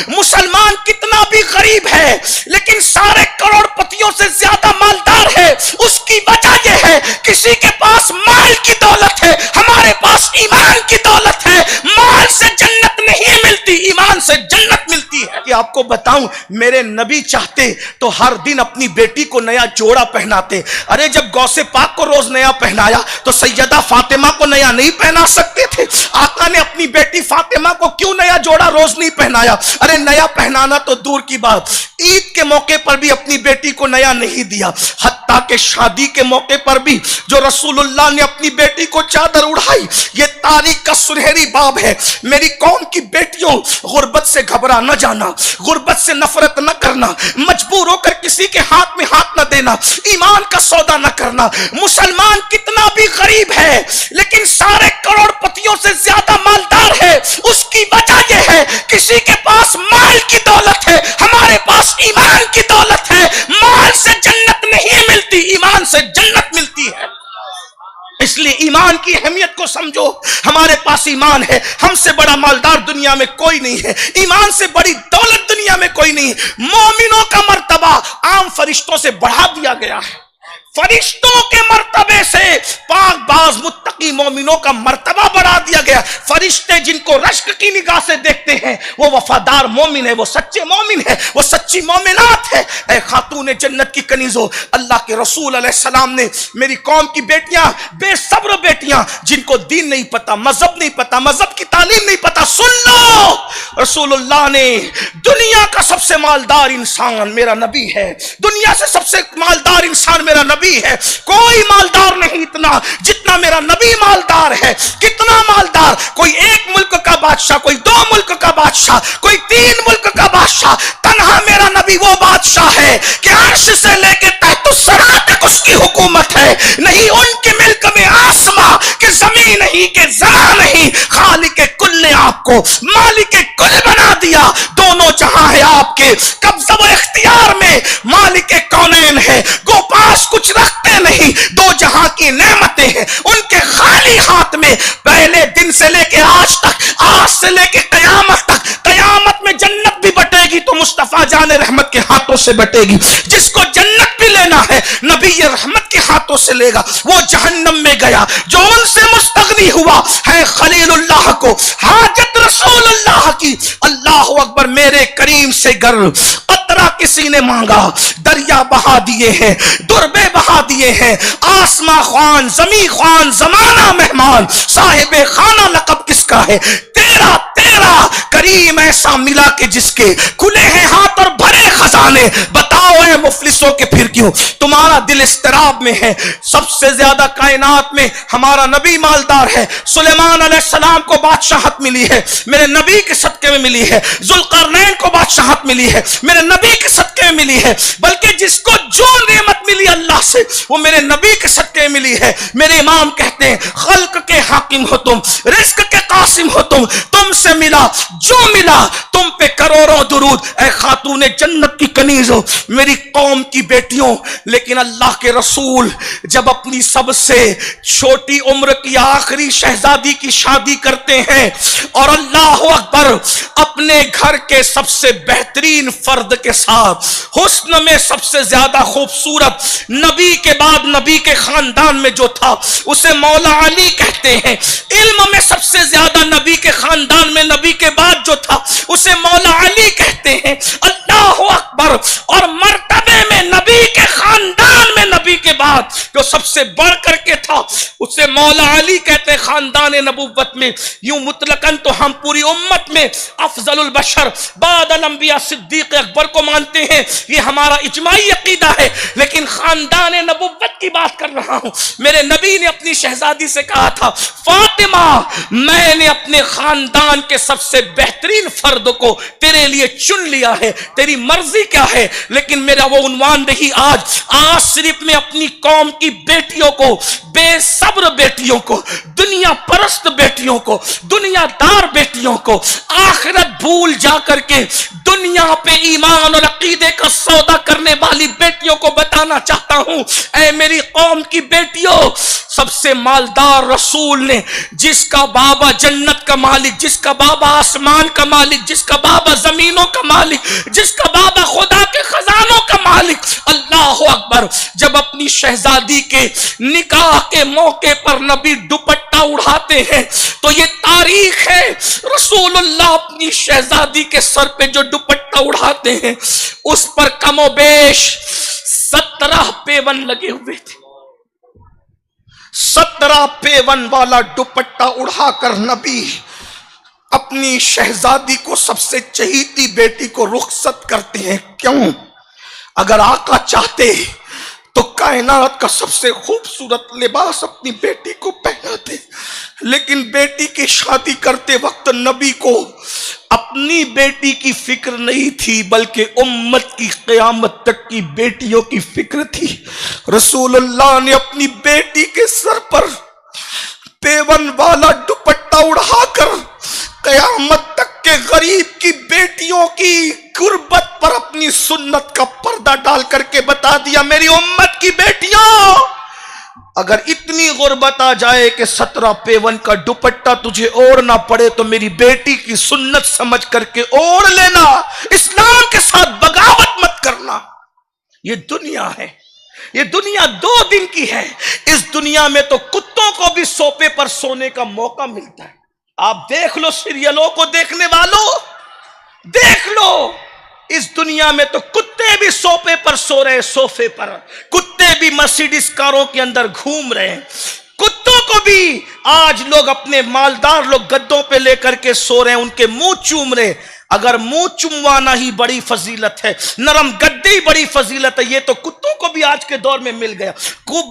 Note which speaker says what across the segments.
Speaker 1: مسلمان کتنا بھی غریب ہے لیکن سارے کروڑ پتیوں سے زیادہ مالدار ہے، اس کی وجہ یہ ہے کسی کے پاس مال کی دولت ہے، ہمارے پاس ایمان کی دولت ہے۔ مال سے جنت نہیں ملتی، ایمان سے جنت ملتی ہے۔ کہ آپ کو بتاؤں، میرے نبی چاہتے تو ہر دن اپنی بیٹی کو نیا جوڑا پہناتے۔ ارے جب غوث پاک کو روز نیا پہنایا تو سیدہ فاطمہ کو نیا نہیں پہنا سکتے تھے؟ آقا نے اپنی بیٹی فاطمہ کو کیوں نیا جوڑا روز نہیں پہنایا؟ ارے نیا پہنانا تو دور کی بات، عید کے موقع پر بھی اپنی بیٹی کو نیا نہیں دیا، حتیٰ کہ شادی کے موقع پر بھی جو رسول اللہ نے اپنی بیٹی کو چادر اڑائی، یہ تاریخ کا سنہری باب ہے۔ میری قوم کی بیٹیوں، غربت سے گھبرا نہ جانا، غربت سے نفرت نہ کرنا، مجبور ہو کر کسی کے ہاتھ میں ہاتھ نہ دینا، ایمان کا سودا نہ کرنا۔ مسلمان کتنا بھی غریب ہے لیکن سارے کروڑ پتیوں سے زیادہ مالدار ہے، اس کی وجہ یہ ہے کسی کے پاس مال کی دولت ہے، ہمارے پاس ایمان کی دولت ہے۔ مال سے جنت نہیں ملتی، ایمان سے جنت ملتی ہے۔ اس لیے ایمان کی اہمیت کو سمجھو۔ ہمارے پاس ایمان ہے، ہم سے بڑا مالدار دنیا میں کوئی نہیں ہے، ایمان سے بڑی دولت دنیا میں کوئی نہیں ہے۔ مومنوں کا مرتبہ عام فرشتوں سے بڑھا دیا گیا ہے، فرشتوں کے مرتبے سے پاک باز متقی مومنوں کا مرتبہ بڑھا دیا گیا۔ فرشتے جن کو رشک کی نگاہ سے دیکھتے ہیں وہ وفادار مومن ہے، وہ سچے مومن ہے، وہ سچی مومنات ہے۔ اے خاتون جنت کی کنیزوں، اللہ کے رسول علیہ السلام نے میری قوم کی بیٹیاں، بے صبر بیٹیاں جن کو دین نہیں پتا، مذہب نہیں پتا، مذہب کی تعلیم نہیں پتا، سن لو، رسول اللہ نے دنیا کا سب سے مالدار انسان میرا نبی ہے، دنیا سے سب سے مالدار انسان میرا نبی ہے، کوئی مالدار نہیں اتنا جتنا میرا نبی مالدار ہے۔ کتنا مالدار؟ کوئی ایک ملک کا بادشاہ، کوئی دو ملک کا بادشاہ، کوئی تین ملک کا بادشاہ، تنہا میرا نبی وہ بادشاہ ہے کہ عرش سے لے کے تحت الثری تک اس کی حکومت ہے۔ نہیں ان کے ملک میں آسماں کہ زمین نہیں کہ زماں نہیں، خالق کل نے آپ کو مالک کل بنا دیا، دونوں جہاں ہے آپ کے قبضہ و اختیار میں، مالک کونین ہے، گو پاس کچھ رکھتے نہیں، دو جہاں کی نعمتیں ہیں ان کے خالی ہاتھ میں، پہلے دن سے لے کے آج تک، آج سے لے کے قیامت تک، قیامت میں جنت بھی بٹے گی تو مصطفیٰ جان رحمت کے ہاتھوں سے بٹے گی۔ جس کو جنت بھی لینا ہے نبی رحمت کے ہاتھوں سے لے گا، وہ جہنم میں گیا جو ان سے مستغنی ہوا ہے خلیل اللہ کو حاجت رسول اللہ کی۔ اللہ اکبر، میرے کریم سے گر قطرہ کسی نے مانگا، دریا بہا دیے ہیں، دربے بہا دیے ہیں، آسماں خوان، زمین خوان، زمانہ مہمان، صاحب خانہ لقب کس کا ہے؟ تیرا تیرا کریم ایسا ملا کہ جس کے کھلے ہیں ہاتھ اور بھرے خزانے۔ بتاؤ اے مفلسوں کے پھر کیوں تمہارا دل استراب میں ہے؟ سب سے زیادہ کائنات میں ہمارا نبی مالدار ہے۔ سلیمان علیہ السلام کو بادشاہت ملی ہے، میرے نبی کے صدقے میں ملی ہے۔ ذوالقرنین کو بادشاہت ملی ہے، میرے نبی کے صدقے میں ملی ہے۔ بلکہ جس کو جو نعمت ملی اللہ سے وہ میرے نبی کے صدقے میں ملی ہے۔ میرے امام کہتے ہیں خلق کے حاکم ہو تم، رزق کے قاسم ہو تم سے ملا جو ملا تم پہ کروڑوں درود۔ اے خاتون جنت کی کنیزوں، میری قوم کی بیٹیوں، لیکن اللہ کے رسول جب اپنی سب سے چھوٹی عمر کی آخری شہزادی کی شادی کرتے ہیں اور اللہ اکبر اپنے گھر کے سب سے بہترین فرد کے ساتھ، حسن میں سب سے زیادہ خوبصورت، نبی کے بعد نبی کے خاندان میں جو تھا اسے مولا علی کہتے ہیں، علم میں سب سے زیادہ نبی کے خاندان میں نبی کے بعد جو تھا اسے مولا علی کہتے ہیں، اللہ اکبر، اور مرتبے میں نبی کے خاندان میں نبی کے بعد جو سب سے بڑھ کر کے تھا اسے مولا علی کہتے ہیں۔ خاندان نبوت میں یوں مطلقاً تو ہم پوری امت میں افضل البشر بعد الانبیاء صدیق اکبر کو مانتے ہیں، یہ ہمارا اجماعی عقیدہ ہے، لیکن خاندان نبوت کی بات کر رہا ہوں۔ میرے نبی نے اپنی شہزادی سے کہا تھا فاطمہ میں نے اپنے خاندان کے سب سے بہترین فرد کو تیرے لیے چن لیا ہے، تیری مرضی کیا ہے، لیکن میرا وہ عنوان نہیں، آج صرف میں اپنی قوم کی بیٹیوں کو, بے صبر بیٹیوں کو, دنیا پرست بیٹیوں کو, دنیا دار بیٹیوں کو, آخرت بھول جا کر کے دنیا پہ ایمان اور عقیدے کا سودا کرنے والی بیٹیوں کو بتانا چاہتا ہوں, اے میری قوم کی بیٹیوں, سب سے مالدار رسول نے, جس کا بابا جنت کا مالک, جس کا بابا آسمان کا مالک, جس کا بابا زمینوں کا مالک, جس کا بابا خدا کے خزانوں کا مالک, اللہ اکبر, جب اپنی شہزادی کے نکاح کے موقع پر نبی دوپٹہ اڑاتے ہیں تو یہ تاریخ ہے, رسول اللہ اپنی شہزادی کے سر پہ جو دوپٹہ اڑاتے ہیں اس پر کم و بیش 17 پیون لگے ہوئے تھے. 17 پیون والا دوپٹہ اڑا کر نبی اپنی شہزادی کو, سب سے چہیتی بیٹی کو رخصت کرتے ہیں. کیوں؟ اگر آقا چاہتے تو کائنات کا سب سے خوبصورت لباس اپنی بیٹی کو پہناتے, لیکن بیٹی کی شادی کرتے وقت نبی کو اپنی بیٹی کی فکر نہیں تھی, بلکہ امت کی قیامت تک کی بیٹیوں کی فکر تھی. رسول اللہ نے اپنی بیٹی کے سر پر پیون والا دوپٹہ اڑا کر قیامت تک کے غریب کی بیٹیوں کی غربت پر اپنی سنت کا پردہ ڈال کر کے بتا دیا, میری امت کی بیٹیوں, اگر اتنی غربت آ جائے کہ 17 پیون کا دوپٹہ تجھے اوڑھنا پڑے تو میری بیٹی کی سنت سمجھ کر کے اوڑھ لینا, اسلام کے ساتھ بغاوت مت کرنا. یہ دنیا ہے, یہ دنیا 2 دن کی ہے. اس دنیا میں تو کتوں کو بھی صوفے پر سونے کا موقع ملتا ہے. آپ دیکھ لو, سیریلوں کو دیکھنے والوں دیکھ لو, اس دنیا میں تو کتے بھی صوفے پر سو رہے, صوفے پر کتے بھی مرسیڈیز کاروں کے اندر گھوم رہے ہیں. کتوں کو بھی آج لوگ اپنے مالدار لوگ گدوں پہ لے کر کے سو رہے ہیں, ان کے منہ چوم رہے. اگر منہ چموانا ہی بڑی فضیلت ہے, نرم گدی بڑی فضیلت ہے, یہ تو کتوں کو بھی آج کے دور میں مل گیا.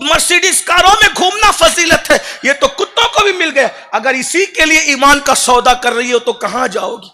Speaker 1: مرسیڈیز کاروں میں گھومنا فضیلت ہے, یہ تو کتوں کو بھی مل گیا. اگر اسی کے لیے ایمان کا سودا کر رہی ہو تو کہاں جاؤ گی؟